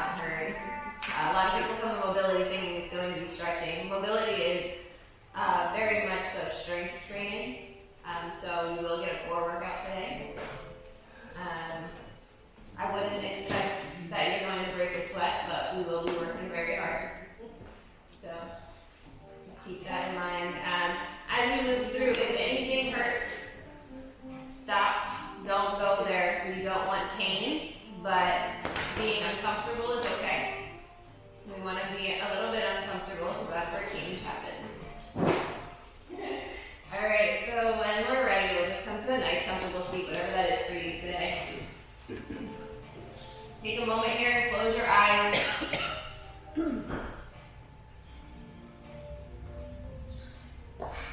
not heard. A lot of people come to mobility thinking it's going to be stretching. Mobility is very much so strength training. So we will get a core workout today. I wouldn't expect that you're going to break a sweat, but we will be working very hard. So just keep that in mind. As you move through, if anything hurts, stop. Don't go there. We don't want pain, but being uncomfortable is okay. We want to be a little bit uncomfortable because that's where change happens. All right, so when we're ready, we'll just come to a nice, comfortable seat, whatever that is for you today. Take a moment here, close your eyes.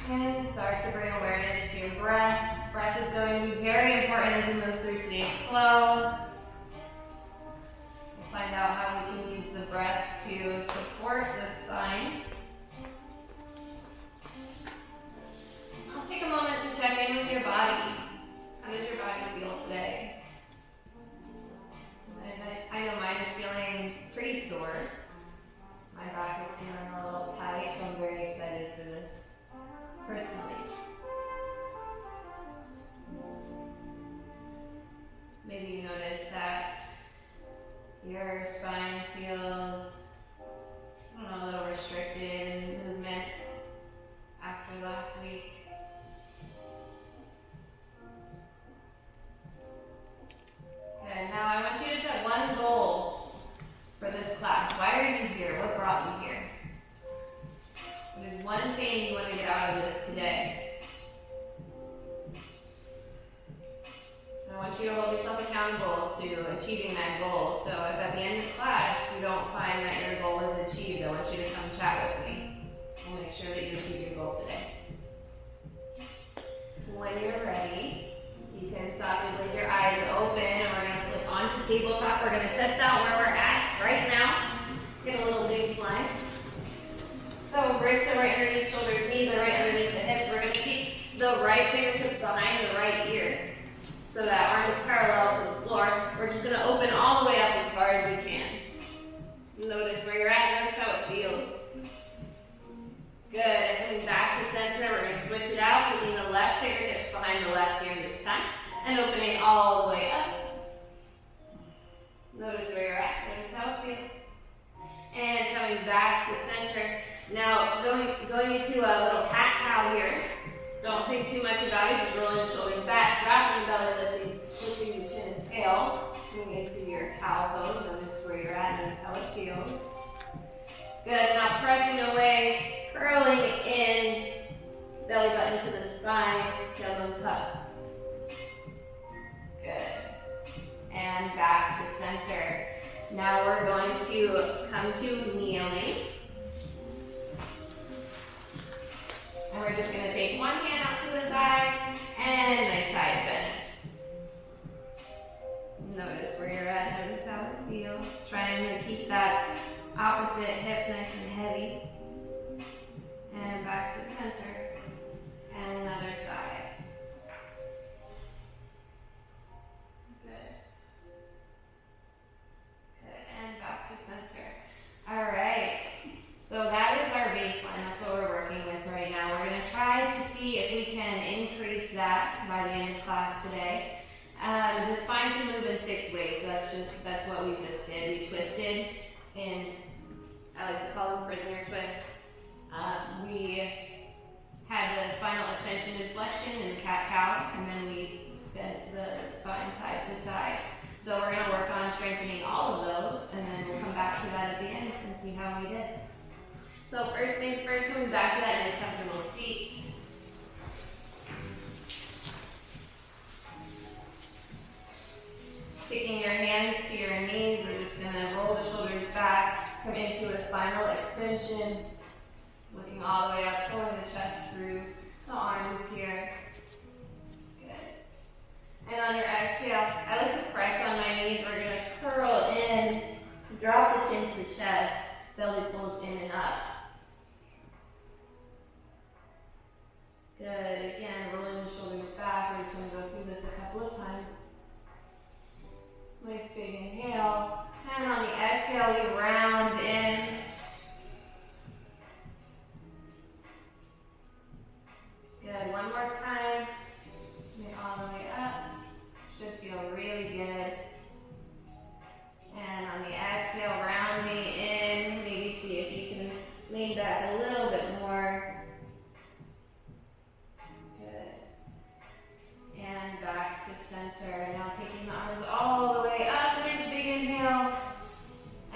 And start to bring awareness to your breath. Breath is going to be very important as we move through today's flow. We'll find out how we can use the breath to support the spine. I'll take a moment to check in with your body. How does your body feel today? I know mine is feeling pretty sore. My back is feeling a little tight, so I'm very excited for this personally. Maybe you notice that your spine feels, a little restricted in movement after last week. Okay, now I want you to set one goal for this class. Why are you here? What brought you here? What is one thing you want to get out of this today? I want you to hold yourself accountable to achieving that goal. So if at the end of class you don't find that your goal is achieved, I want you to come chat with me. We'll make sure that you achieve your goal today. When you're ready, you can softly blink your eyes open, and we're going to flip onto tabletop. We're going to test out where we're at right now. Get a little baseline. So wrists are right underneath shoulders, knees are right underneath the hips. We're going to keep the right fingertips behind the right ear, so that arm is parallel to the floor. We're just going to open all the way up as far as we can. Notice where you're at. Notice how it feels. Good. And coming back to center, we're going to switch it out, taking the left fingertips behind the left ear this time, and opening all the way up. Notice where you're at. Notice how it feels. And coming back to center. Now, going into a little cat-cow here. Don't think too much about it. Just rolling the shoulders back, dropping the belly, lifting the chin and scale. Moving into your cow pose. Notice where you're at. Notice how it feels. Good. Now pressing away, curling in, belly button to the spine, tailbone tucks. Good. And back to center. Now we're going to come to kneeling. And we're just going to take one hand out to the side and nice side bend. Notice where you're at. Notice how it feels. Trying to keep that opposite hip nice and heavy. And back to center. And another side. Good. Good. And back to center. All right. So that is our baseline. That's what we're working with right now. We're going to try to see if we can increase that by the end of class today. The spine can move in 6 ways. So that's what we just did. We twisted in, I like to call them prisoner twists. We had the spinal extension and flexion in the cat-cow, and then we bent the spine side to side. So we're going to work on strengthening all of those, and then we'll come back to that at the end and see how we did. So first things first, coming back to that nice comfortable seat. Taking your hands to your knees, we're just going to roll the shoulders back, come into a spinal extension, looking all the way up, pulling the chest through the arms here. Good. And on your exhale, I like to press on my knees. We're going to curl in, drop the chin to the chest, belly pulls in and up. Good. Again, rolling the shoulders back. We're just going to go through this a couple of times. Nice big inhale. And on the exhale, exhale, we round in. Good, one more time. Bring it all the way up. Should feel really good. And on the exhale, rounding in. Maybe see if you can lean back a little bit more. Good. And back to center. Now taking the arms all the way up. Nice big inhale.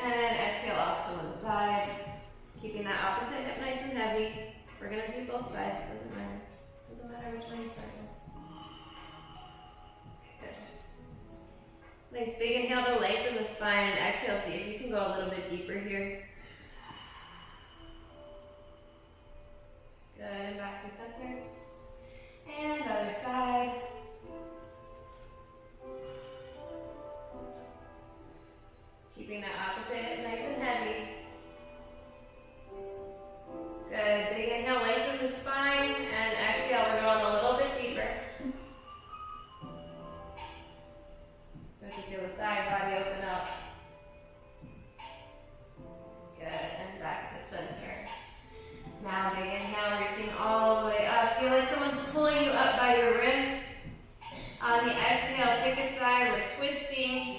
And exhale off to one side. Keeping that opposite hip nice and heavy. We're going to do both sides. It doesn't matter. Doesn't matter which one you start with. Nice big inhale to lengthen the spine, and exhale, see if you can go a little bit deeper here. Good, and back to center. And other side. Keeping that opposite hip nice and heavy. Good, big inhale, lengthen the spine, and exhale, we're going a little bit deeper. Feel the side body open up. Good, and back to center. Now big inhale, reaching all the way up. Feel like someone's pulling you up by your wrists. On the exhale, pick a side. We're twisting.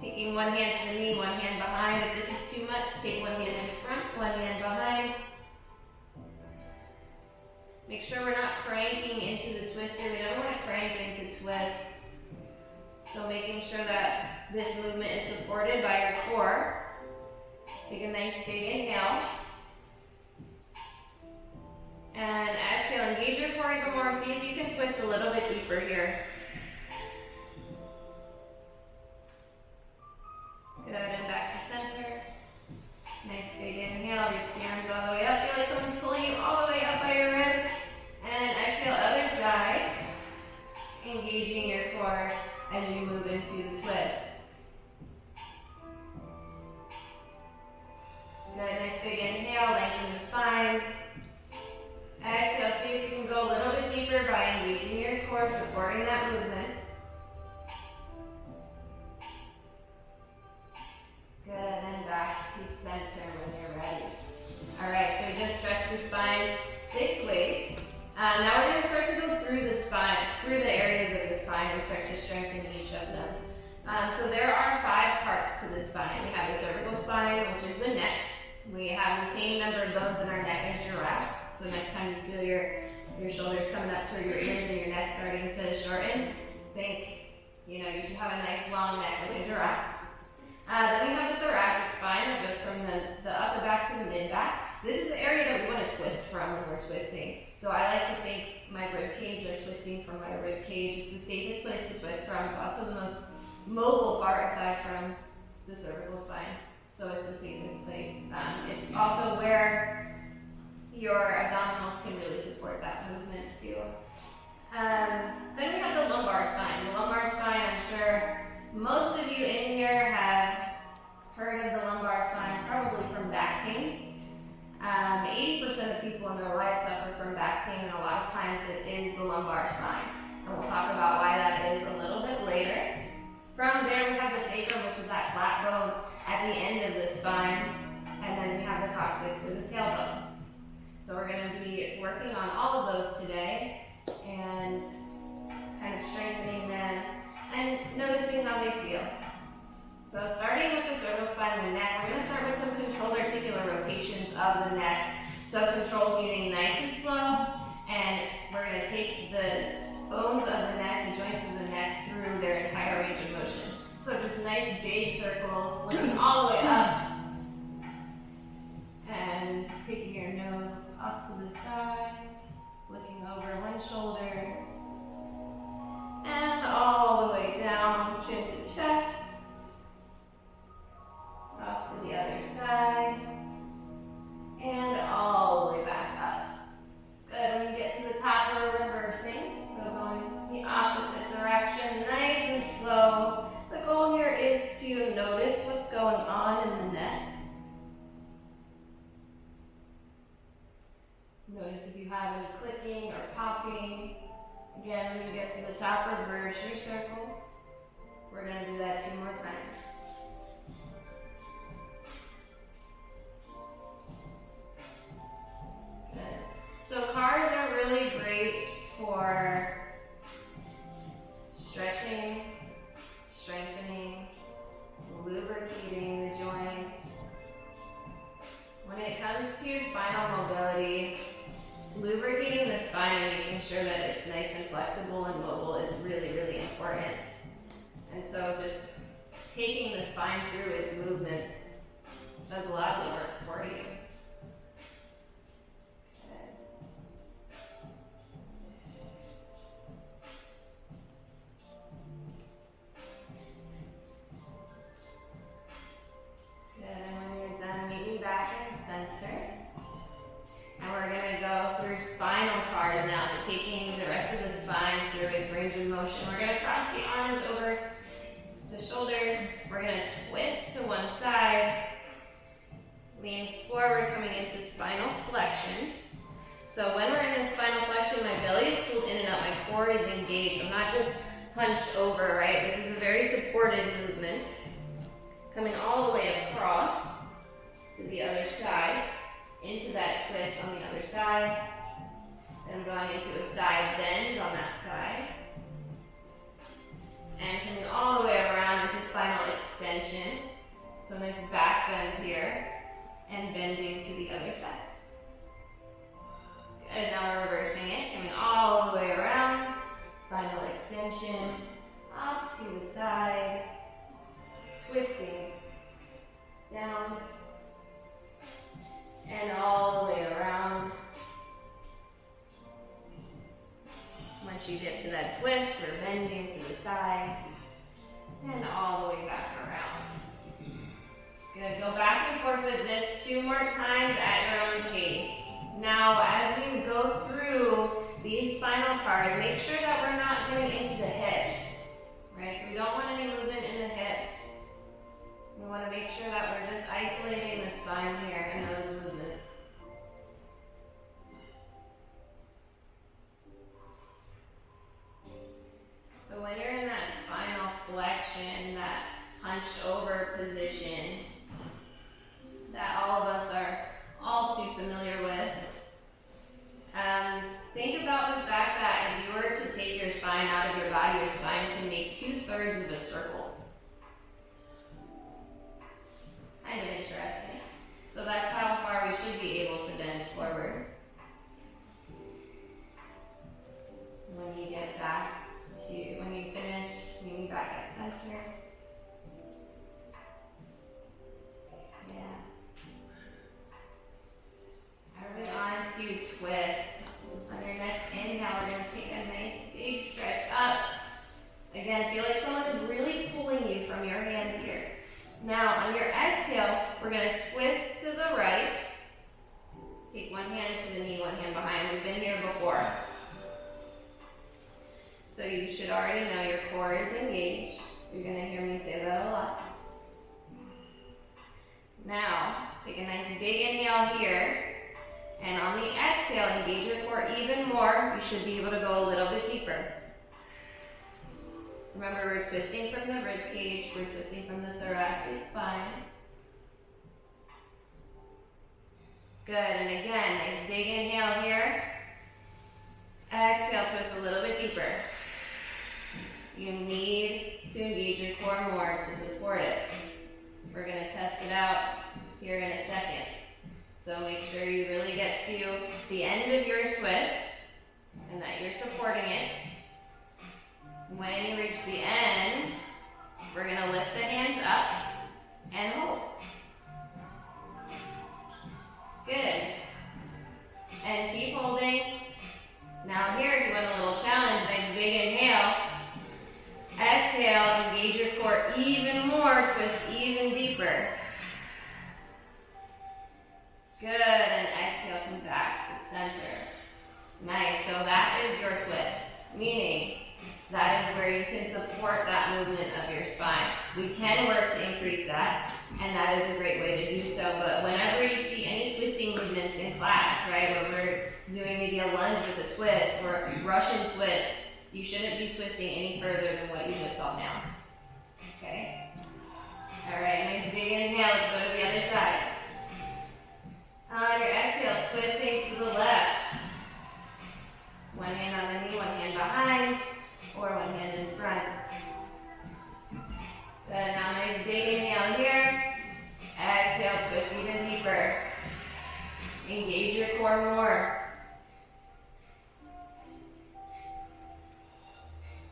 Taking one hand to the knee, one hand behind. If this is too much, take one hand in front, one hand behind. Make sure we're not cranking into the twist here. We don't want to crank into twists. So making sure that this movement is supported by your core. Take a nice big inhale. And exhale, engage your core even more. See if you can twist a little bit deeper here. Good, and back to center. Nice big inhale, reach the arms all the way up. Feel like someone's pulling you all the way up by your wrists. And exhale, other side. Engaging your core as you move into the twist. Good, nice big inhale, lengthen the spine. Exhale, see if you can go a little bit deeper by engaging your core, supporting that movement. Good, and back to center when you're ready. Alright, so we just stretched the spine 6 ways. Now we're going to start to go through the spine, through the areas of the spine and start to strengthen each of them. So there are 5 parts to the spine. We have the cervical spine, which is the neck. We have the same number of bones in our neck as giraffes. So next time you feel your shoulders coming up toward your ears and your neck starting to shorten, think, you should have a nice long neck like a giraffe. Then we have the thoracic spine that goes from the upper back to the mid back. This is the area that we want to twist from when we're twisting. So I like to think my rib cage, like twisting from my rib cage. It's the safest place to twist from. It's also the most mobile part aside from the cervical spine. So it's the safest place. It's also where your abdominals can really support that movement too. Then we have the lumbar spine. The lumbar spine, I'm sure most of you in here have heard of the lumbar spine, probably from back pain. 80% of people in their life suffer from back pain, and a lot of times it is the lumbar spine. And we'll talk about why that is a little bit later. From there we have the sacrum, which is that flat bone at the end of the spine, and then we have the coccyx or the tailbone. So we're going to be working on all of those today and kind of strengthening them and noticing how they feel. So starting with the cervical spine and the neck, we're going to start with some controlled articular rotations of the neck. So controlled meaning nice and slow, and we're going to take the bones of the neck, the joints of the neck, through their entire range of motion. So just nice big circles, lifting all the way up, and taking your nose up to the side, looking over one shoulder, and all the way down, chin to chest. Off to the other side, and all the way back up. Good, when you get to the top, we're reversing, so going the opposite direction, nice and slow. The goal here is to notice what's going on in the neck. Notice if you have any clicking or popping. Again, when you get to the top, reverse your circle. We're going to do that 2 more times. important. And so just taking the spine through its movements does a lot of the work for you. Good, and when you're done, meet me back in center. And we're going to go through spinal cars now. So taking the rest of the spine through its range of motion. We're going to cross the arms over the shoulders. We're going to twist to one side. Lean forward, coming into spinal flexion. So when we're in the spinal flexion, my belly is pulled in and up. My core is engaged. I'm not just hunched over, right? This is a very supported movement. Coming all the way across to the other side. Into that twist on the other side. Then going into a side bend on that side. And coming all the way around into spinal extension. So nice back bend here. And bending to the other side. Good, now we're reversing it. Coming all the way around. Spinal extension. Off to the side. Twisting. Down. And all the way around. Once you get to that twist, we're bending to the side. And all the way back around. Good, go back and forth with this 2 more times at your own pace. Now, as we go through these spinal cars, make sure that we're not getting into the hips. Right, so we don't want any movement in the hips. We want to make sure that we're just isolating the spine here and those movements. So when you're in that spinal flexion, that hunched over position that all of us are all too familiar with, think about the fact that if you were to take your spine out of your body, your spine can make 2/3 of a circle. Kind of interesting. So that's how far we should be able to bend forward. When you get back to, when you finish, meet me back at center. Yeah. Moving on to twist. On your next inhale, we're going to take a nice big stretch up. Again, feel like someone is really pulling you from your hands here. Now, on your exhale, we're going to twist to the right. Take one hand to the knee, one hand behind. We've been here before. So you should already know your core is engaged. You're going to hear me say that a lot. Now, take a nice big inhale here. And on the exhale, engage your core even more. You should be able to go a little bit deeper. Remember, we're twisting from the rib cage, we're twisting from the thoracic spine. Good, and again, nice big inhale here. Exhale, twist a little bit deeper. You need to engage your core more to support it. We're going to test it out here in a second. So make sure you really get to the end of your twist and that you're supporting it. When you reach the end, we're going to lift the hands up and hold. Good. And keep holding. Now here, doing a little challenge. Nice big inhale. Exhale, engage your core even more, twist even deeper. Good, and exhale, come back to center. Nice, so that is your twist, meaning that is where you can support that movement of your spine. We can work to increase that, and that is a great way to do so, but whenever you see any twisting movements in class, right, where we're doing maybe a lunge with a twist or a Russian twist, you shouldn't be twisting any further than what you just saw now. Okay? Alright, nice big inhale, let's go to the other side. On your exhale, twisting to the left. One hand on the knee, one hand behind, or one hand in front. Good, now nice big inhale here. Exhale, twist even deeper. Engage your core more.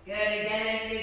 Good, again, nice big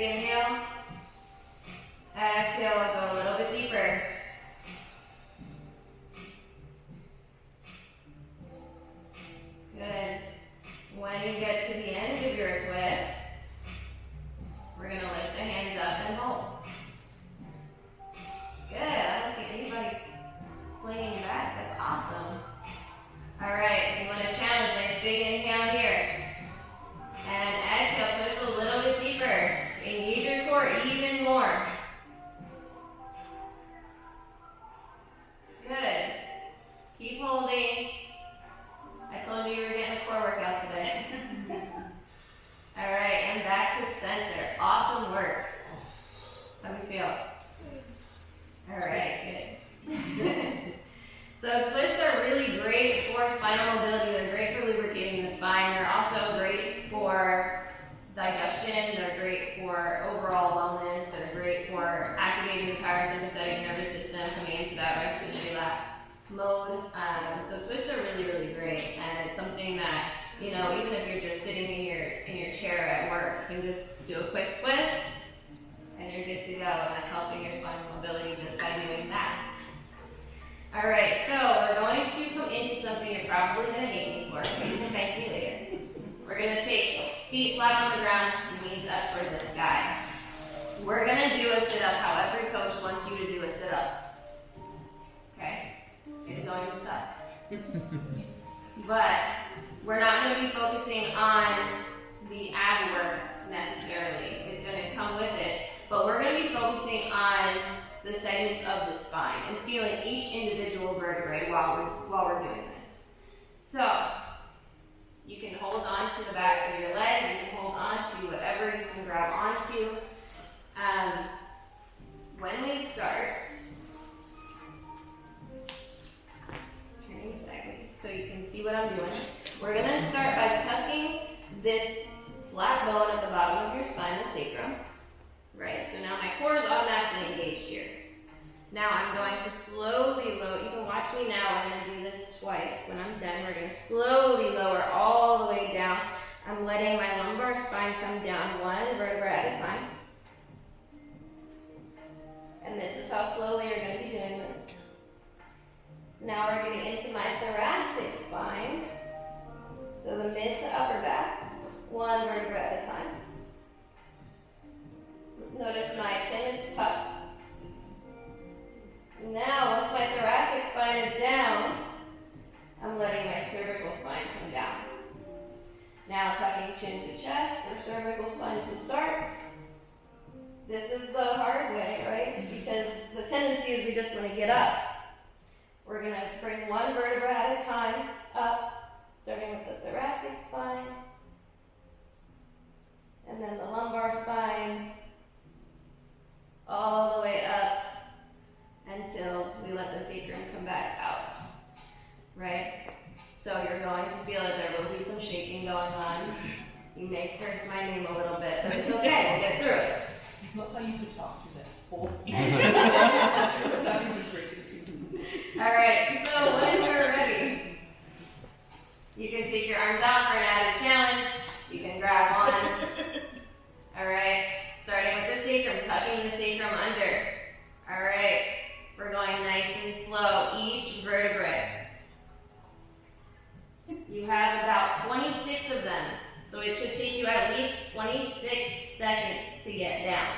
mode. So twists are really, really great, and it's something that, you know, even if you're just sitting in your chair at work, you can just do a quick twist, and you're good to go. And that's helping your spinal mobility just by doing that. All right, so we're going to come into something you're probably going to hate me for, but you can thank me later. We're going to take feet flat on the ground, knees up for the sky. We're going to do a sit-up how every coach wants you to do a sit-up. Okay? It's going to suck. But we're not going to be focusing on the ab work necessarily. It's going to come with it. But we're going to be focusing on the segments of the spine and feeling each individual vertebrae while we're doing this. So, you can hold on to the backs of your legs, you can hold on to whatever you can grab onto. When we start, turning sideways so you can see what I'm doing, we're going to start by tucking this flat bone at the bottom of your spinal sacrum. Right, so now my core is automatically engaged here. Now I'm going to slowly lower, you can watch me now, we're going to do this twice. When I'm done, we're going to slowly lower all the way down. I'm letting my lumbar spine come down one vertebra at a time. And this is how slowly you're going to be doing this. Now we're getting into my thoracic spine. So the mid to upper back, one vertebra at a time. Notice my chin is tucked. Now, once my thoracic spine is down, I'm letting my cervical spine come down. Now, tucking chin to chest or cervical spine to start. This is the hard way, right? Because the tendency is we just want to get up. We're going to bring one vertebra at a time up, starting with the thoracic spine, and then the lumbar spine, all the way up until we let the sacrum come back out, right? So you're going to feel that there will be some shaking going on. You may curse my name a little bit, but it's okay, we'll get through it. Not how you could talk to that whole All right, so when you're ready, you can take your arms out for an added challenge. You can grab on. All right, starting with the sacrum, tucking the sacrum under. All right, we're going nice and slow, each vertebrae. You have about 26 of them, so it should take you at least 26 seconds to get down.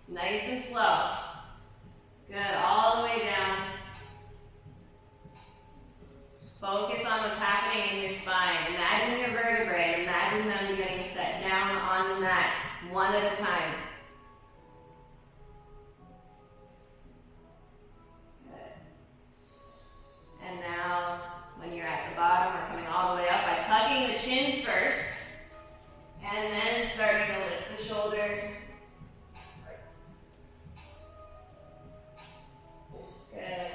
Nice and slow. Good, all the way down. Focus on what's happening in your spine. Imagine your vertebrae. Imagine them getting set down on the mat, one at a time. Good. And now, when you're at the bottom, we're coming all the way up by tucking the chin first, and then starting to lift the shoulders. Good.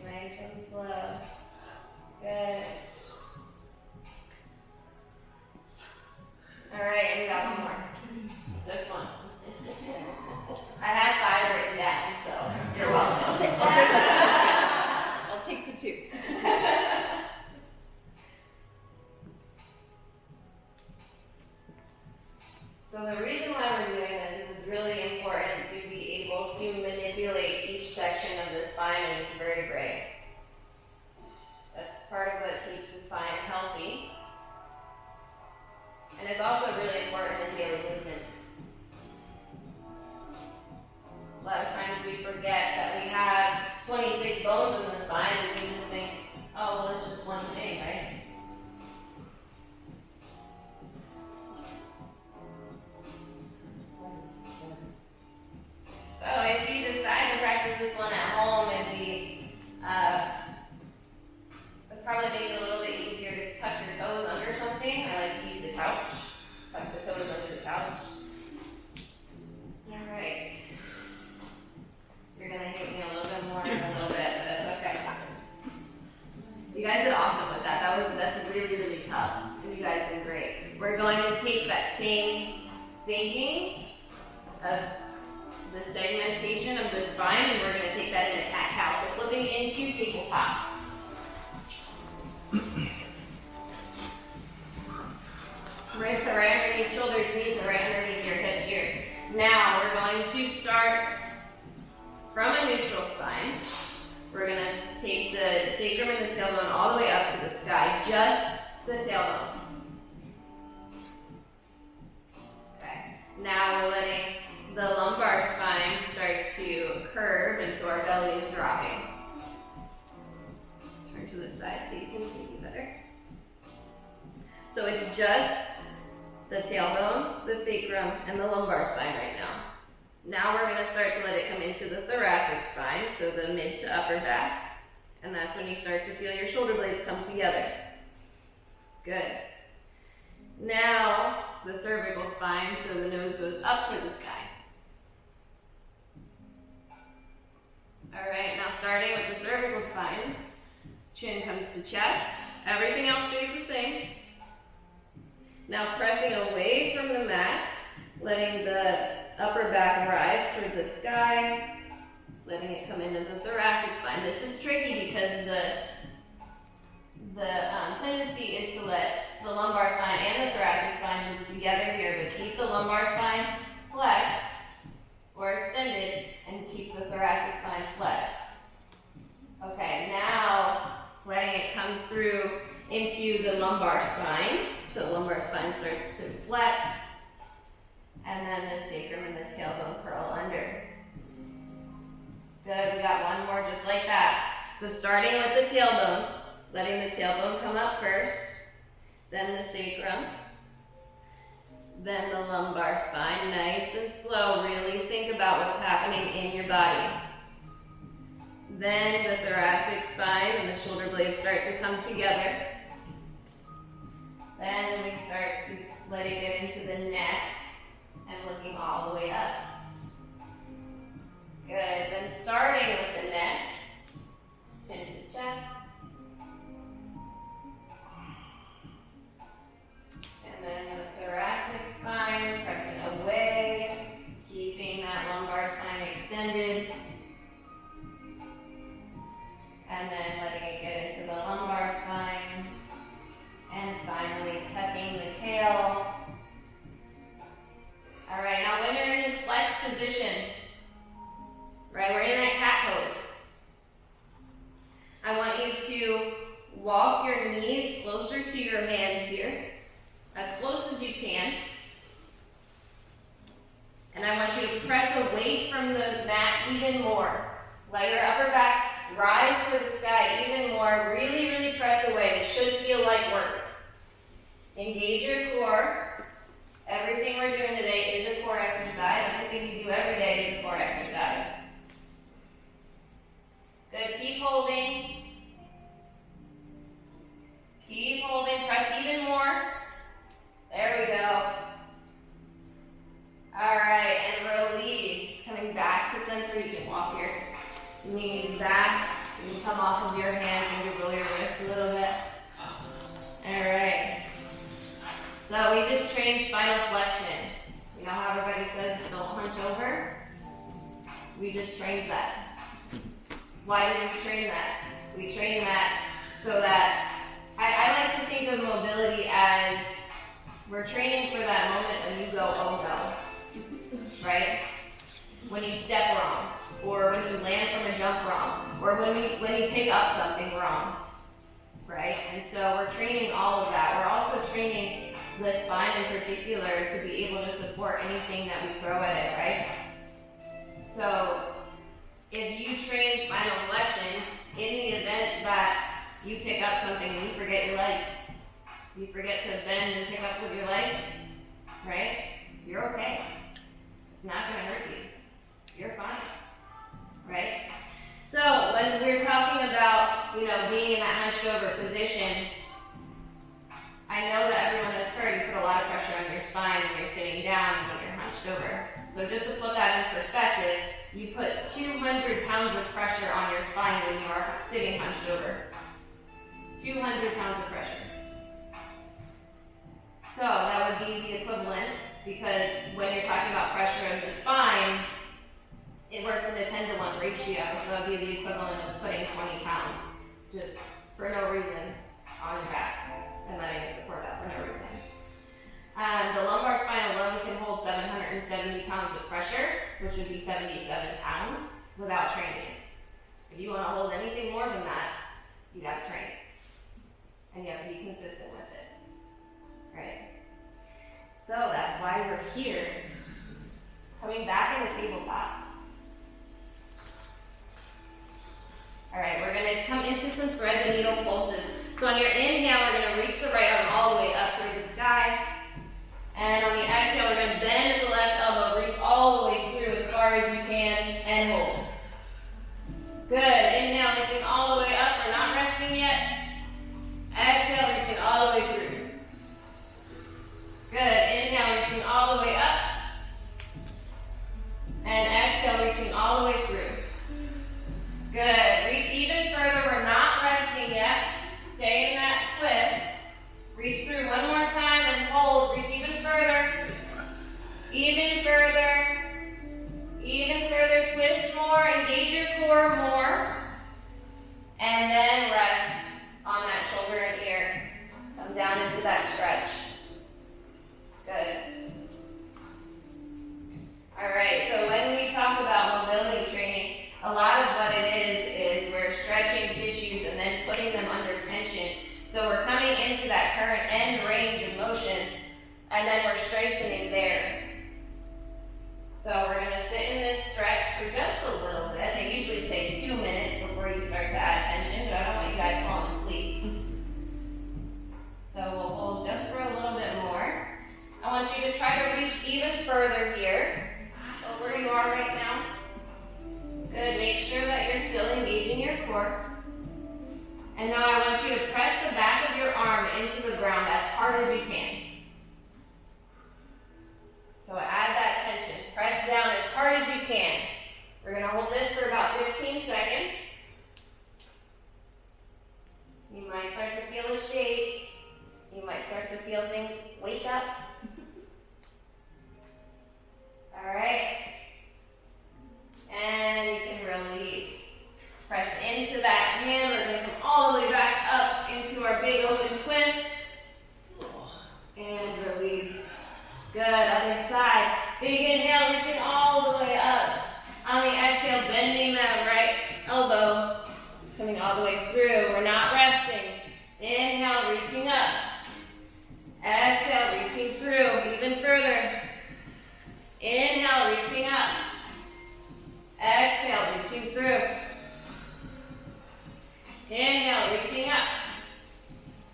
Nice and slow. Good. All right, we got one more. This one. I have 5 written down, so you're welcome. I'll take the 2. So the reason why we're doing this is it's really important to be able to manipulate each section of the spine and each vertebrae. That's part of what keeps the spine healthy. And it's also really important in daily movements. A lot of times we forget that we have 26 bones in the spine and we just think, oh, well, it's just one thing, right? So if you decide to practice this one at home, it'd probably make it a little bit easier to tuck your toes under something. I like to use the couch. Tuck going to take that same thinking of the segmentation of the spine, and we're going to take that into cat-cow. So flipping into tabletop. Wrists are right underneath shoulders, knees are right underneath your hips here. Now we're going to start from a neutral spine. We're going to take the sacrum and the tailbone all the way up to the sky, just the tailbone. Okay. Now we're letting the lumbar spine start to curve, and so our belly is dropping. Turn to the side so you can see me better. So it's just the tailbone, the sacrum, and the lumbar spine right now. Now we're going to start to let it come into the thoracic spine, so the mid to upper back. And that's when you start to feel your shoulder blades come together. Good. Now the cervical spine, so the nose goes up toward the sky. Alright, now starting with the cervical spine, chin comes to chest. Everything else stays the same. Now pressing away from the mat, letting the upper back rise toward the sky, letting it come into the thoracic spine. This is tricky because the tendency is to let the lumbar spine and the thoracic spine move together here, but keep the lumbar spine flexed or extended and keep the thoracic spine flexed. Okay, now letting it come through into the lumbar spine. So lumbar spine starts to flex, and then the sacrum and the tailbone curl under. Good, we got one more just like that. So starting with the tailbone, letting the tailbone come up first, then the sacrum, then the lumbar spine, nice and slow. Really think about what's happening in your body. Then the thoracic spine and the shoulder blades start to come together. Then we start to let it get into the neck and looking all the way up. Good. Then starting with the neck, chin to chest. And then the thoracic spine, pressing away, keeping that lumbar spine extended. And then letting it get into the lumbar spine. And finally, tucking the tail. All right, now when you're in this flex position, right, we're in that cat pose. I want you to walk your knees closer to your hands here, as close as you can. And I want you to press away from the mat even more. Let your upper back rise toward the sky even more. Really, really press away. It should feel like work. Engage your core. Everything we're doing today is a core exercise. Everything you do every day is a core exercise. Good. Keep holding. Keep holding. Press even more. There we go. All right, and release. Coming back to center. You can walk your knees back. You can come off of your hands and wiggle your wrists a little bit. All right. So we just trained spinal flexion. You know how everybody says don't hunch over? We just trained that. Why did we train that? We trained that so that I like to think of mobility as we're training for that moment when you go, oh no, right? When you step wrong, or when you land from a jump wrong, or when you pick up something wrong, right? And so we're training all of that. We're also training the spine in particular to be able to support anything that we throw at it, right? So if you train spinal flexion, in the event that you pick up something and you forget your legs, you forget to bend and pick up with your legs, right? You're okay. It's not going to hurt you. You're fine, right? So when we're talking about, being in that hunched over position, I know that everyone has heard you put a lot of pressure on your spine when you're sitting down and when you're hunched over. So just to put that in perspective, you put 200 pounds of pressure on your spine when you are sitting hunched over. 200 pounds of pressure. So that would be the equivalent, because when you're talking about pressure of the spine, it works in a 10-to-1 ratio, so that would be the equivalent of putting 20 pounds just for no reason on your back and letting it support that for no reason. The lumbar spine alone can hold 770 pounds of pressure, which would be 77 pounds without training. If you want to hold anything more than that, you got to train. And you have to be consistent with it. Right? So that's why we're here. Coming back in the tabletop. Alright, we're going to come into some thread the needle pulses. So on your inhale, we're going to reach the right arm all the way up toward the sky. And on the exhale, we're going to bend the left elbow, reach all the way through as far as you can, and hold. Good. Inhale, reaching all the way up. We're not resting yet. Exhale, reaching all the way through. Good. Inhale, reaching all the way up. And exhale, reaching all the way through. Good. Reach even further. We're not resting yet. Stay in that twist. Reach through one more time and hold. Reach even further. Even further. Even further. Twist more. Engage your core more. And then rest on that shoulder and ear. Come down into that stretch. Good. Alright, so when we talk about mobility training, a lot of what it is we're stretching tissues and then putting them under tension. So we're coming into that current end range of motion, and then we're strengthening there. So we're going to sit in this stretch for just a little bit. They usually say 2 minutes before you start to add tension, but I don't want you guys falling asleep. So we'll hold just for a little bit more. I want you to try to reach even further here. So where you are right now. Good. Make sure that you're still engaging your core. And now I want you to press the back of your arm into the ground as hard as you can. So add that tension. Press down as hard as you can. We're going to hold this for about 15 seconds. You might start to feel a shake. You might start to feel things wake up. All right. And you can release. Press into that hand. We're going to come all the way back up into our big open twist. And release. Good. Other side. Big inhale, reaching all the way up. On the exhale, bending that right elbow. Coming all the way through. We're not resting. Inhale, reaching up. Exhale, reaching through. Even further. Inhale, reaching up. Exhale, reaching through. Inhale, reaching up.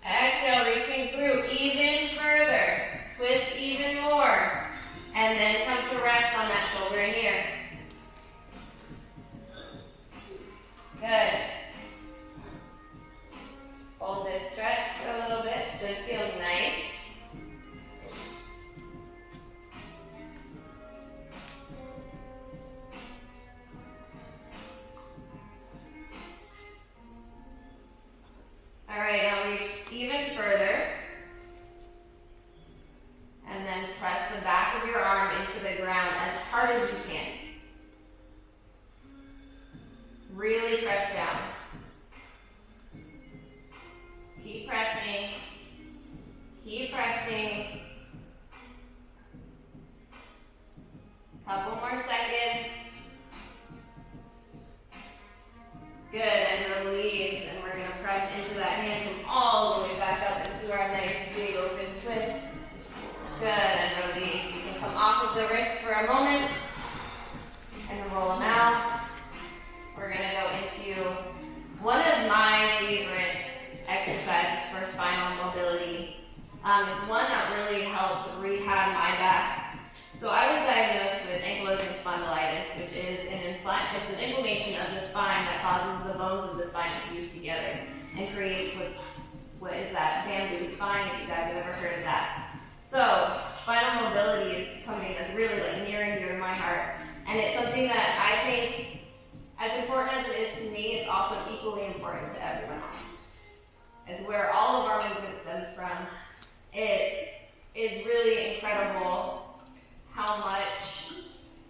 Exhale, reaching through. Even further. Twist even more. And then come to rest on that shoulder and ear. Good. Hold this stretch for a little bit. Should feel nice. Alright, now reach even further. And then press the back of your arm into the ground as hard as you can. Really press down. Keep pressing. Keep pressing. Couple more seconds. Good, and release. And we're going to press into that hand, come all the way back up into our nice big open twist. Good, and release. You can come off of the wrist for a moment and roll them out. We're going to go into one of my favorite exercises for spinal mobility. It's one that really helped rehab my back. So I was diagnosed with ankylosing spondylitis, which is it's an inflammation of the spine that causes the bones of the spine to fuse together and creates what is that bamboo spine, if you guys have ever heard of that. So spinal mobility is something that's really near and dear to my heart, and it's something that I think, as important as it is to me, it's also equally important to everyone else. It's where all of our movement stems from. It is really incredible how much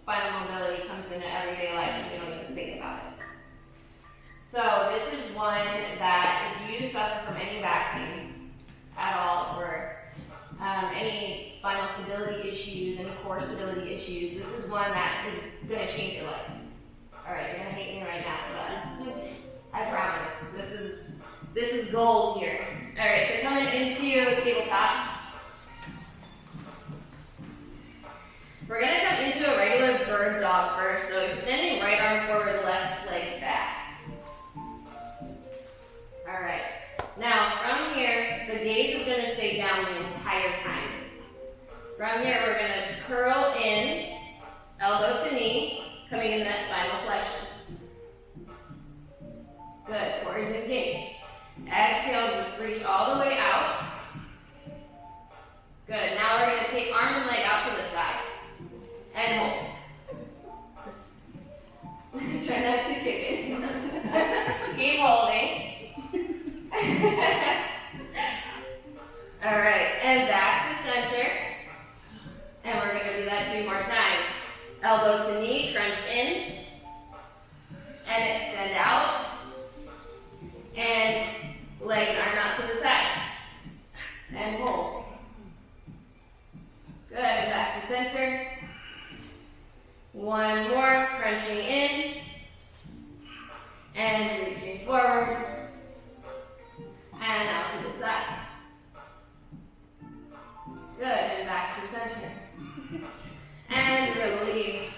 spinal mobility comes into everyday life and we don't even think about it. So this is one that if you suffer from any back pain at all, or any spinal stability issues, any core stability issues, this is one that is going to change your life. Alright, you're going to hate me right now, but I promise, this is gold here. Alright, so coming into tabletop, we're going to come into a regular bird dog first, so extending right arm forward, left leg back. Alright, now from here, the gaze is going to stay down the entire time. From here, we're going to curl in, elbow to knee, coming into that spinal flexion. Good, core is engaged. Exhale, reach all the way out. Good, now we're going to take arm and leg out to the side. And hold. Try not to kick it. Keep holding. Alright, and back to center. And we're going to do that 2 more times. Elbow to knee, crunch in. And extend out. And leg and arm out to the side. And hold. Good, and back to center. 1 more, crunching in. And reaching forward. And out to the side. Good, and back to center. And release.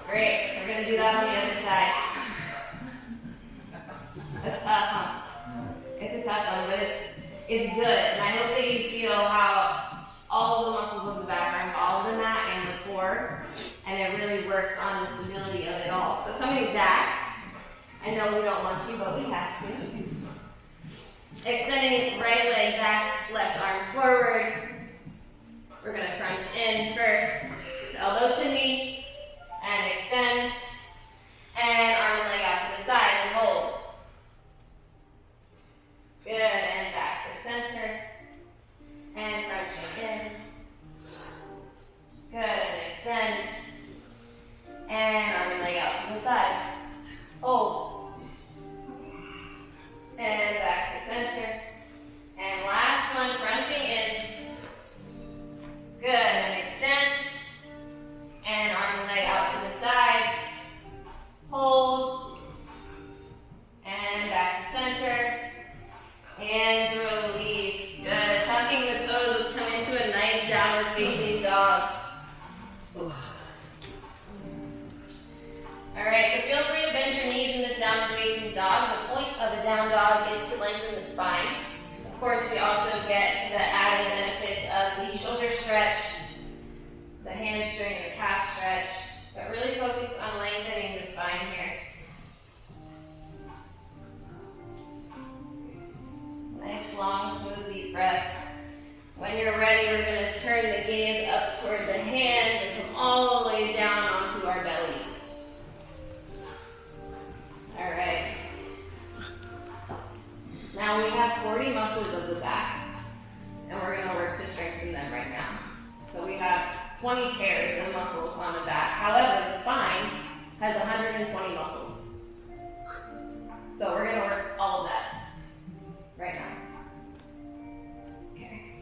Great, we're going to do that on the other side. That's tough, huh? It's a tough one, but it's good. And I hope that you feel how all of the muscles of the back are involved in that and the core. And it really works on the stability of it all. So coming back, I know we don't want to, but we have to. Extending right leg back, left arm forward. We're going to crunch in first, elbow to knee, and extend, and arm and leg out to the side, and hold. Good, and back to center, and crunching in. Good, and extend, and arm and leg out to the side. Hold. And back to center. And last one, crunching in. Good, and extend. And arm and leg out to the side. Hold. And back to center. And release. Good. Tucking the toes. Let's come into a nice downward facing dog. Alright, so feel free to bend your knees in this downward facing dog. The point of the down dog is to lengthen the spine. Of course, we also get the added benefits of the shoulder stretch, the hamstring, the calf stretch, but really focus on lengthening the spine here. Nice, long, smooth, deep breaths. When you're ready, we're going to turn the gaze up toward the hands and come all the way down onto our bellies. All right. Now we have 40 muscles of the back, and we're going to work to strengthen them right now. So we have 20 pairs of muscles on the back. However, the spine has 120 muscles. So we're going to work all of that right now. Okay.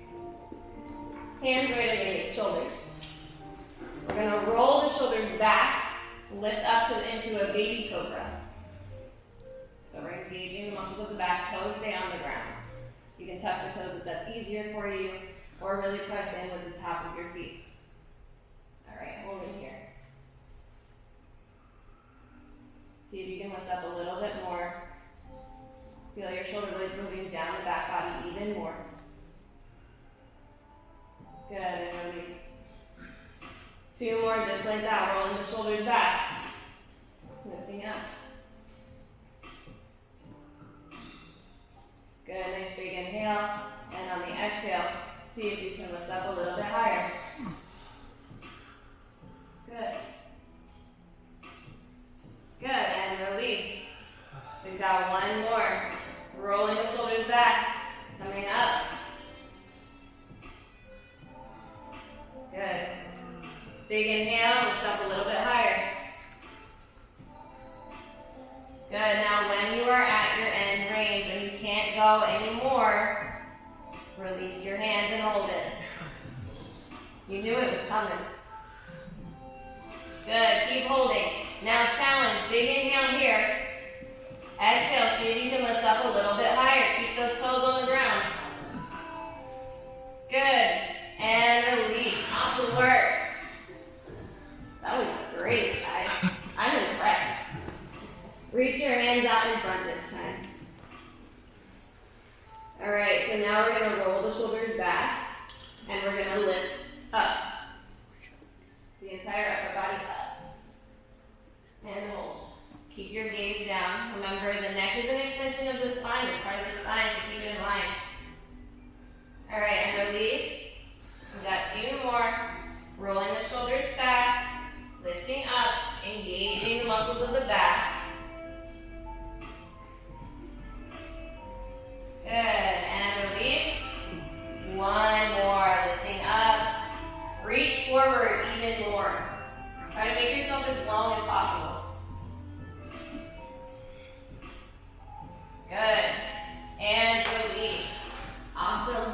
Hands right underneath shoulders. We're going to roll the shoulders back, lift up into a baby cobra. So we're engaging the muscles of the back, toes stay on the ground. You can tuck the toes if that's easier for you, or really press in with the top of your feet. Alright, hold it here. See if you can lift up a little bit more. Feel your shoulder blades moving down the back body even more. Good, and release. 2 more, just like that, rolling the shoulders back. Lifting up. Good, nice big inhale, and on the exhale, see if you can lift up a little bit higher. Good. Good, and release. We've got 1 more. Rolling the shoulders back, coming up. Big inhale, lift up a little bit higher. Good, now when you are at your end range and you can't go anymore, release your hands and hold it. You knew it was coming. Good, keep holding. Now challenge, big inhale here. Exhale, see if you can lift up a little bit higher. Keep those toes on the ground. Good, and release. Awesome work. That was great, guys. I'm impressed. Reach your hands out in front this time. Alright, so now we're going to roll the shoulders back, and we're going to lift up. The entire upper body up. And hold. Keep your gaze down. Remember, the neck is an extension of the spine. It's part of the spine, so keep it in line. Alright, and release. We got 2 more. Rolling the shoulders back, lifting up, engaging the muscles of the back. Good, and release. 1 more, lifting up. Reach forward even more. Try to make yourself as long as possible. Good, and release. Awesome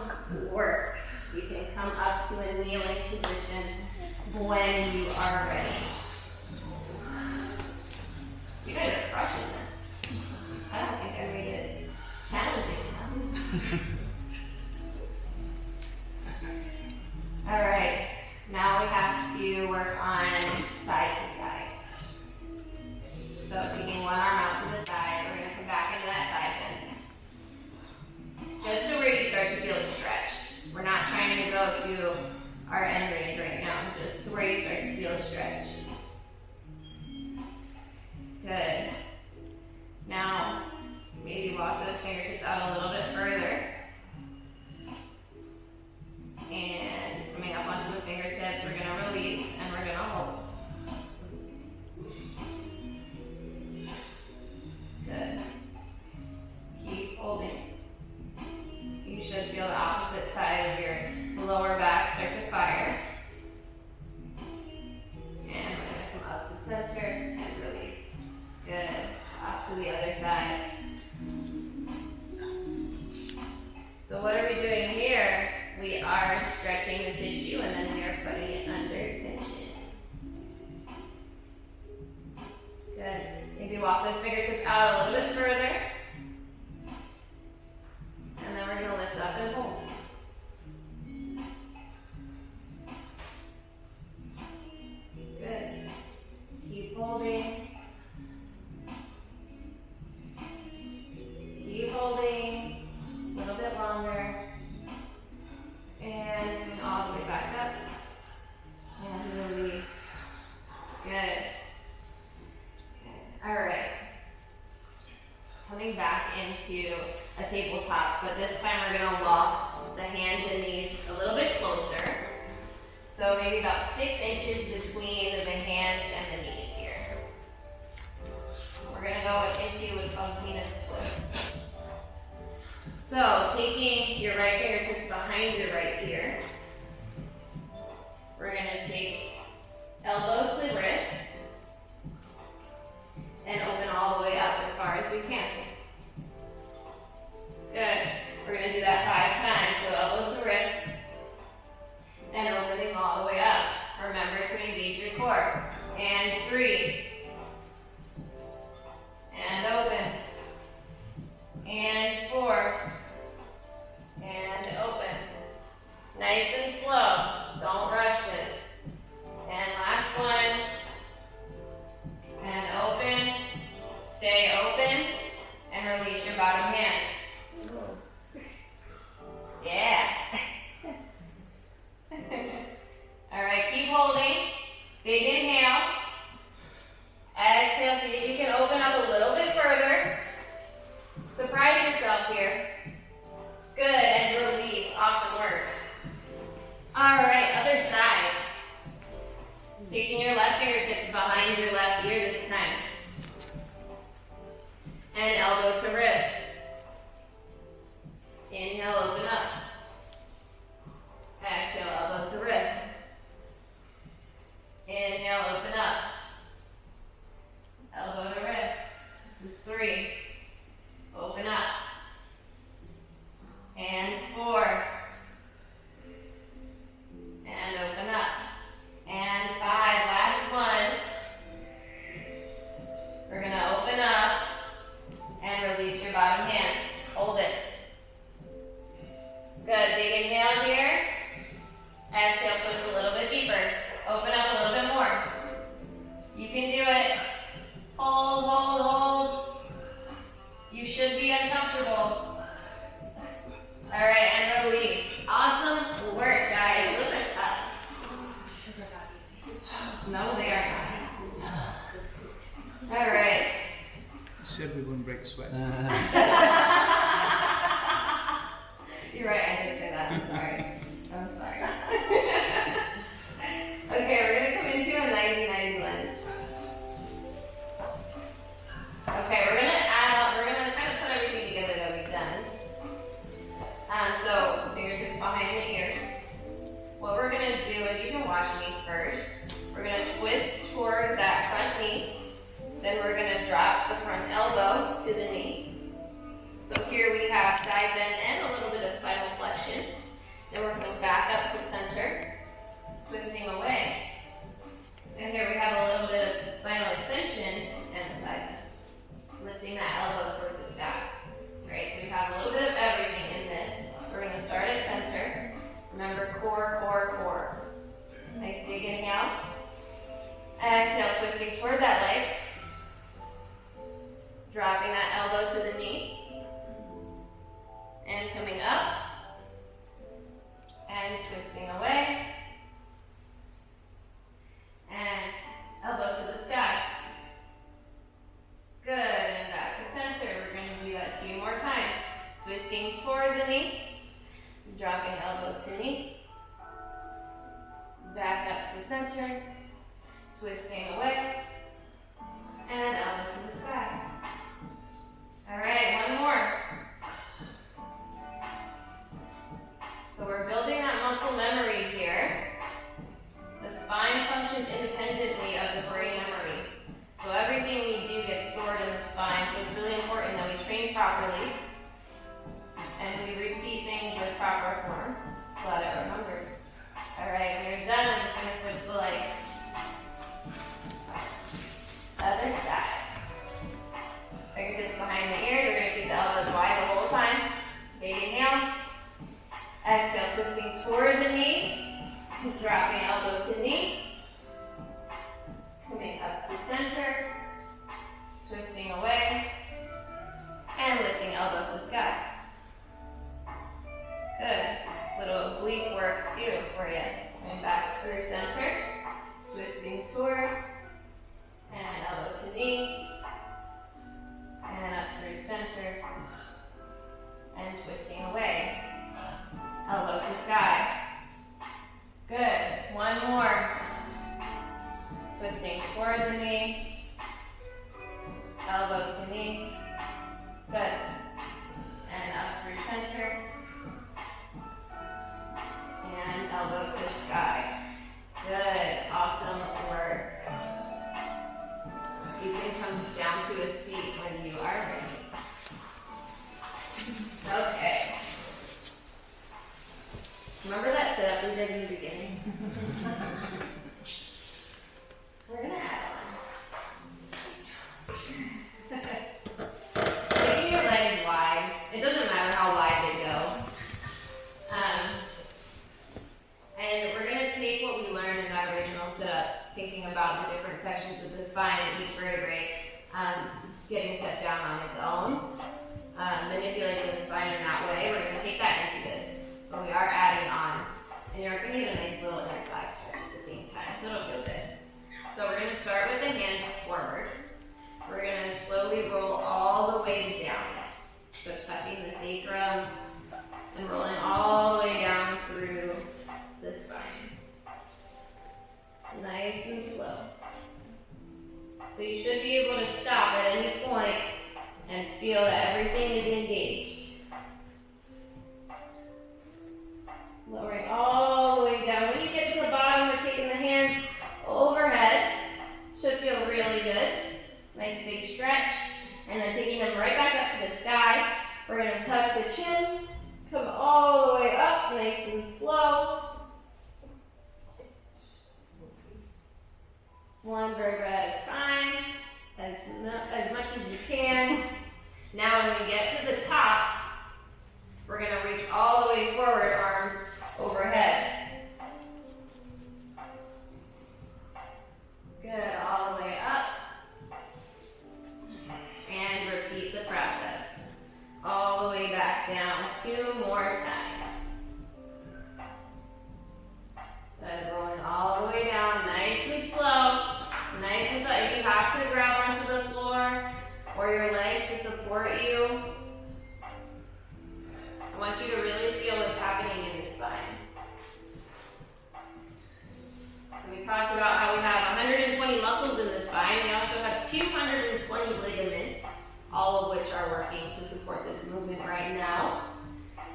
work. You can come up to a kneeling position when you are ready. You guys are crushing this. I don't think I made it challenging enough. Alright, now we have to work on side to side. So taking one arm out to the side, we're going to come back into that side bend. Just to where you start to feel a stretch. We're not trying to go to our end range right now, just to where you start to feel a stretch. Good. Now, maybe walk those fingertips out a little bit further. And coming up onto the fingertips, we're going to release and we're going to hold. Good. Keep holding. You should feel the opposite side of your lower back start to fire. And we're going to come up to center and release. Good. Off to the other side. So what are we doing here? We are stretching the tissue and then we are putting it under tension. Good. Maybe walk those fingertips out a little bit further. And then we're going to lift up and hold. Good. Keep holding. Keep holding. A little bit longer. And coming all the way back up. And release. Good. Alright. Coming back into a tabletop, but this time we're going to walk the hands and knees a little bit closer. So maybe about 6 inches between the hands and the knees here. We're going to go into what's called zenith twist. So taking your right fingertips behind your right ear, we're going to take elbow to wrist and open all the way up as far as we can. Good. We're going to do that 5 times. So elbow to wrist and opening all the way up. Remember to engage your core. And 3. And open. And 4. And open. Nice and slow. Don't rush this. And last one. And open. Stay open. And release your bottom hand. Yeah. Alright, keep holding. Big inhale. No, they are not. All right. Said we wouldn't break a sweat. You're right, I did say that. I'm sorry. I'm sorry. Okay, we're going to come into a 90-90 lunge. Okay, we're going to kind of put everything together that we've done. So, fingertips behind the ears. What we're going to do is, you can watch me first. We're going to twist toward that front knee. Then we're going to drop the front elbow to the knee. So here we have side bend and a little bit of spinal flexion. Then we're coming back up to center, twisting away. And here we have a little bit of spinal extension and the side bend. Lifting that elbow toward the sky. Right, so we have a little bit of everything in this. We're going to start at center. Remember, core, core, core. Nice big inhale. Exhale, twisting toward that leg. Dropping that elbow to the knee. And coming up. And twisting away. And elbow to the sky. Good, and back to center. We're going to do that 2 more times. Twisting toward the knee. Dropping elbow to knee. Back up to center. Twisting away. And elbow to the sky. Alright, one more. So we're building that muscle memory here. The spine functions independently of the brain memory. So everything we do gets stored in the spine, so it's really important that we train properly and we repeat things with proper form so that it remembers. Alright, when you're done, I'm just going to switch the legs. Other side. Fingertips behind the ears. We're going to keep the elbows wide the whole time. Big inhale. Exhale, twisting toward the knee. Dropping elbow to knee. Coming up to center. Twisting away. And lifting elbow to sky. Good. Little oblique work too for you. Coming back through center. Twisting toward. And elbow to knee. And up through center. And twisting away. Elbow to sky. Good. One more. Twisting toward the knee. Elbow to knee. Good. And up through center. And elbow to sky. Good. Awesome work. You can come down to a seat when you are ready. Okay. Remember that sit-up we did in the beginning? We're going to add on. Taking your legs wide. It doesn't matter how wide they go. And we're going to take what we learned in that original sit-up, thinking about the different sections of the spine and each vertebrae getting set down on its own, manipulating the spine in that way. We're going to take that into this, but we are adding on. And you're going to get a nice little inner thigh stretch at the same time, so it'll feel good. So we're going to start with the hands forward. We're going to slowly roll all the way down. So tucking the sacrum and rolling all the way down through the spine. Nice and slow. So you should be able to stop at any point and feel that everything is engaged. Lowering all the way down. When you get to the bottom, we're taking the hands overhead. Should feel really good. Nice big stretch. And then taking them right back up to the sky. We're going to tuck the chin. Come all the way up, nice and slow. One vertebra at a time, as much as you can. Now when we get to the top, we're going to reach all the way forward, arms overhead. Good, all the way up. And repeat the process. All the way back down 2 more times. Good, rolling all the way down, nice and slow. We talked about how we have 120 muscles in the spine. We also have 220 ligaments, all of which are working to support this movement right now.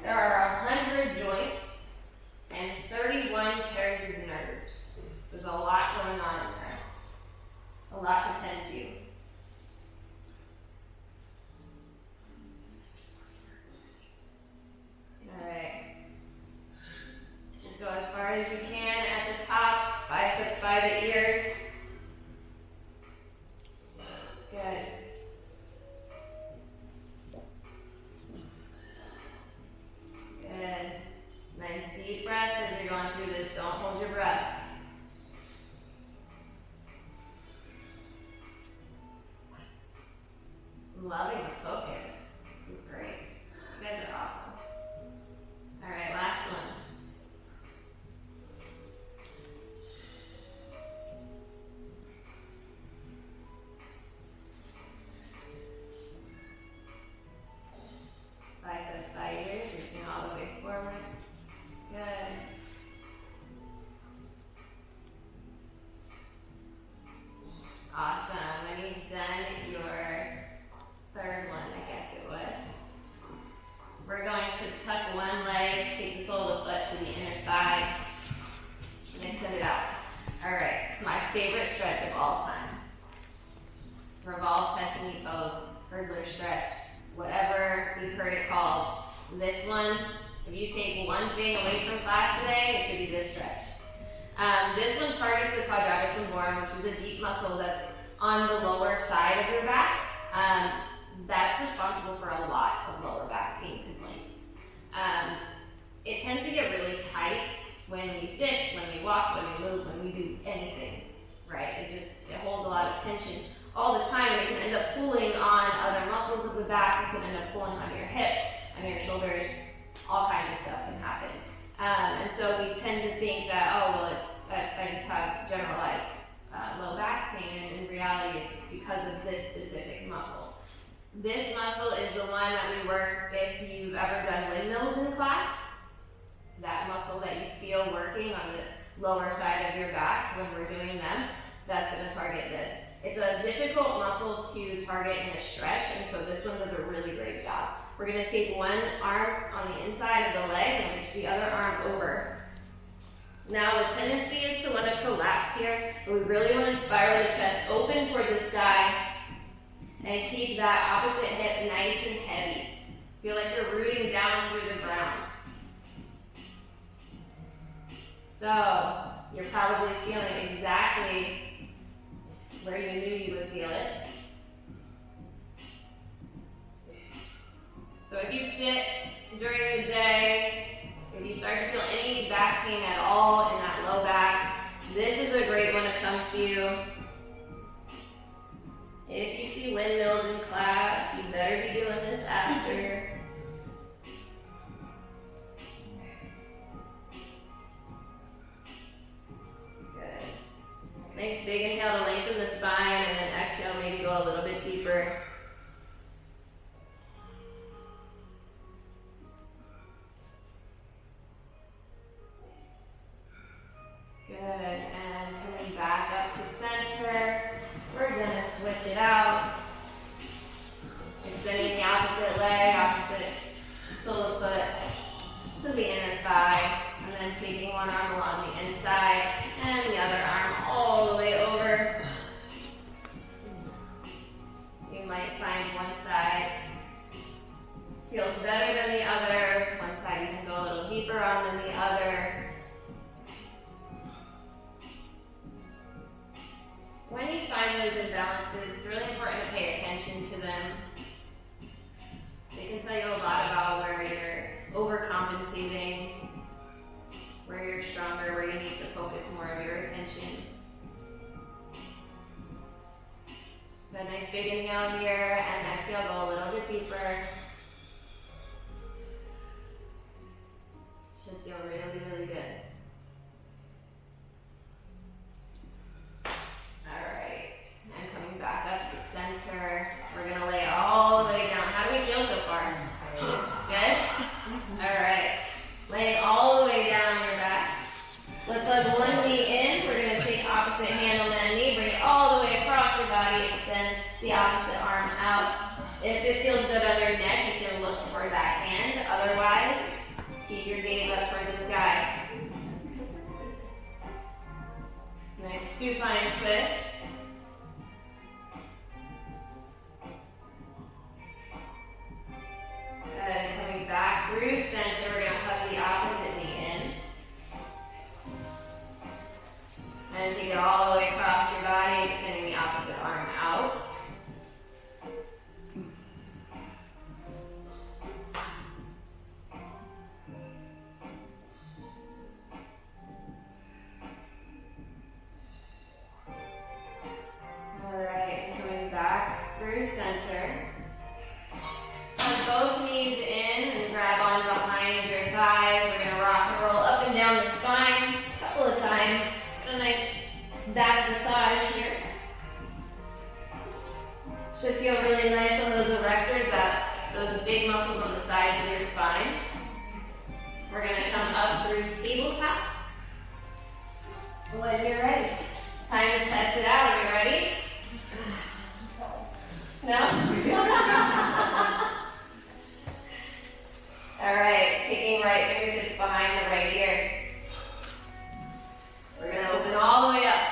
There are 100 joints and 31 pairs of nerves. There's a lot going on in there. A lot to tend to. Alright. Just go as far as you can at the top, biceps by the ears. Good. Good. Nice deep breaths as you're going through this. Don't hold your breath. I'm loving the focus. This is great. You guys are awesome. All right, last one. Biceps by ears, reaching all the way forward. Good. Awesome. When you've done your third one, I guess it was, we're going to tuck one leg, take the sole of the foot to the inner thigh, and extend it out. All right, my favorite stretch of all time. Revolve, test, knee pose, hurdler stretch, whatever you've heard it called. This one, if you take one thing away from class today, it should be this stretch. This one targets the quadratus lumborum, which is a deep muscle that's on the lower side of your back. That's responsible for a lot of lower back pain complaints. It tends to get really tight when we sit, when we walk, when we move, when we do anything, right? It holds a lot of tension all the time, and it can end up pulling on other muscles of the back. It can end up pulling on your hips, on your shoulders. All kinds of stuff can happen. And so we tend to think that, oh, well, I just have generalized low back pain, and in reality, it's because of this specific muscle. This muscle is the one that we work if you've ever done windmills in class. That muscle that you feel working on the lower side of your back when we're doing them, that's going to target this. It's a difficult muscle to target in a stretch, and so this one does a really great job. We're going to take one arm on the inside of the leg and reach the other arm over. Now the tendency is to want to collapse here, but we really want to spiral the chest open toward the sky and keep that opposite hip nice and heavy. Feel like you're rooting down through the ground. So you're probably feeling exactly where you knew you would feel it. So if you sit during the day, if you start to feel any back pain at all in that low back, this is a great one to come to. If you see windmills in class, you better be doing this after. Good. Nice big inhale to lengthen the spine, and then exhale, maybe go a little bit deeper. Good, and coming back up to center, we're gonna switch it out. Extending the opposite leg, opposite sole of foot to the inner thigh, and then taking one arm along the inside and the other arm all the way over. You might find one side feels better than the other. One side you can go a little deeper on than the other. When you find those imbalances, it's really important to pay attention to them. They can tell you a lot about where you're overcompensating, where you're stronger, where you need to focus more of your attention. Got a nice big inhale here, and exhale, go a little bit deeper. Should feel really, really good. Alright, and coming back up to center, we're going to lay all the way down. How do we feel so far? Good? Alright, laying all the way down your back. Let's let one knee in. We're going to take body, extend the opposite arm out. If it feels good on your neck, you can look toward that hand. Otherwise, keep your gaze up toward the sky. Nice supine twist. Good. Coming back through center, we're going to hug the opposite knee in. And take it all the way across your body, extending the opposite arm out. Alright, coming back through center. Hug both knees in and grab on behind your thighs. We're going to rock and roll up and down the spine a couple of times. A nice back massage here. Should feel really nice on those erectors, those big muscles on the sides of your spine. We're going to come up through tabletop. When you're ready. Time to test it out. Are you ready? No? Alright, taking right fingertips behind the right ear. We're going to open all the way up.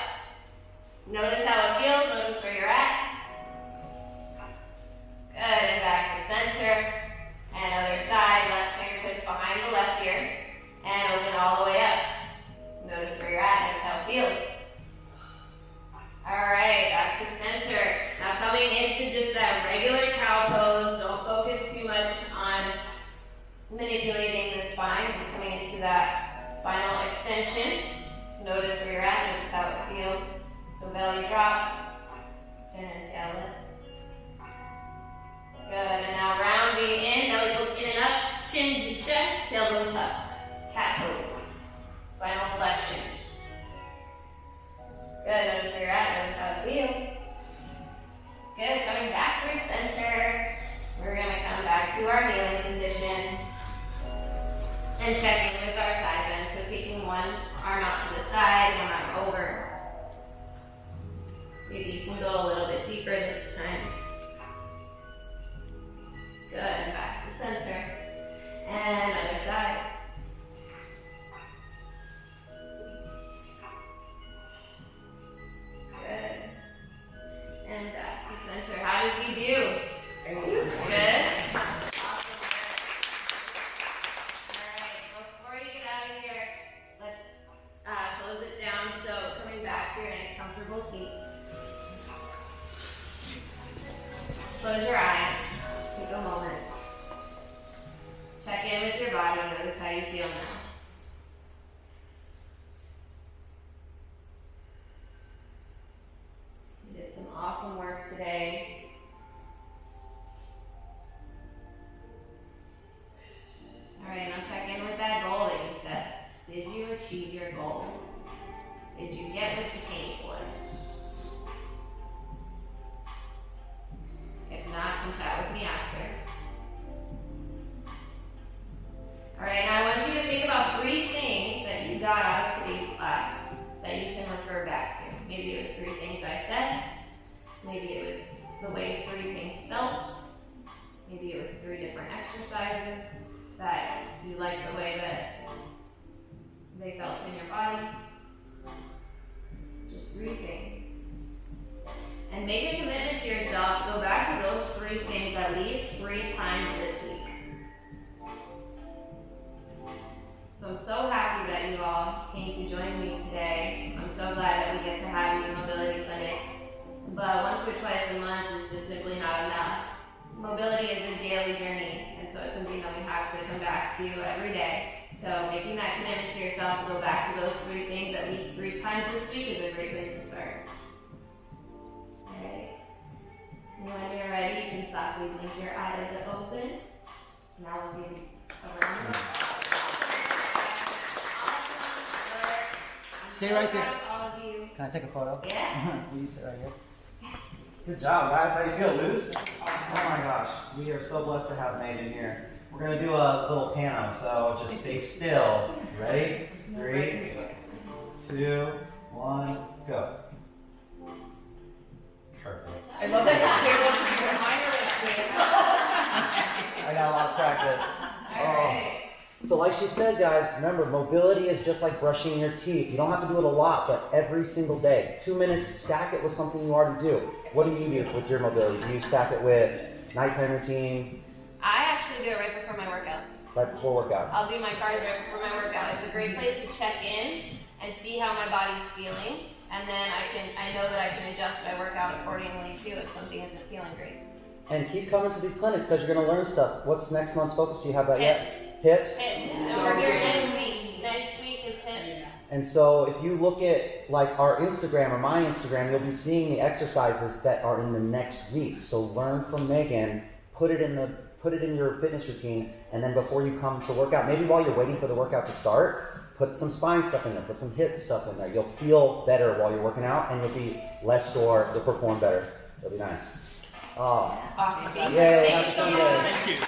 Notice how it feels. Notice where you're at. Good. And back to center. And other side. Left fingertips behind the left ear. And open all the way up. Notice where you're at. Notice how it feels. Alright, back to center. Now coming into just that regular cow pose. Don't focus too much on manipulating the spine. Just coming into that spinal extension. Notice where you're at, notice how it feels. So belly drops, chin and tail lift. Good, and now rounding in, belly goes in and up, chin to chest, tailbone tucks, cat pose, spinal flexion. Good, notice where you're at, notice how it feels. Good, coming back through center. We're going to come back to our kneeling position. And check in with our side bend. So taking one arm out to the side, one arm over. Maybe you can go a little bit deeper this time. Good, and back to center. And other side. Good. And back to center. How did we do? Good. Close it down, so coming back to your nice comfortable seat. Close your eyes. Just take a moment. Check in with your body. Notice how you feel now. You did some awesome work today. Alright, now check in with that goal that you set. Did you achieve your goal? Did you get what you came for? If not, come chat with me after. Alright, now I want you to think about 3 things that you got out of today's class that you can refer back to. Maybe it was 3 things I said. Maybe it was the way 3 things felt. Maybe it was 3 different exercises that you liked the way that they felt in your body. Just 3 things. And make a commitment to yourself to go back to those 3 things at least 3 times this week. So I'm so happy that you all came to join me today. I'm so glad that we get to have you in mobility clinics. But once or twice a month is just simply not enough. Mobility is a daily journey, and so it's something that we have to come back to every day. So making that commitment to yourself to go back to those 3 things at least 3 times this week is a great place to start. Alright. And when you're ready, you can softly blink your eyes open. Now we'll be a round of applause. Stay right there. All of you. Can I take a photo? Yeah. Will you sit right here? Good job, guys. How you feel, Luce? Oh my gosh, we are so blessed to have Meghan here. We're gonna do a little piano, so just stay still. Ready? 3, 2, 1, go. Perfect. she said, guys, remember, mobility is just like brushing your teeth. You don't have to do it a lot, but every single day. 2 minutes, stack it with something you already do. What do you do with your mobility? Do you stack it with nighttime routine? I actually do it right before my workouts. Right before workouts? I'll do my cardio right before my workout. It's a great place to check in and see how my body's feeling. And then I know that I can adjust my workout accordingly too if something isn't feeling great. And keep coming to these clinics because you're going to learn stuff. What's next month's focus? Do you have that yet? Hips. Hips? So we're here next week. Next week is hips. And so if you look at like our Instagram or my Instagram, you'll be seeing the exercises that are in the next week. So learn from Megan, put it in your fitness routine, and then before you come to work out, maybe while you're waiting for the workout to start, put some spine stuff in there, put some hip stuff in there. You'll feel better while you're working out, and you'll be less sore, you'll perform better. It'll be nice. Oh, Awesome. yay, Thank you so much. Thank you.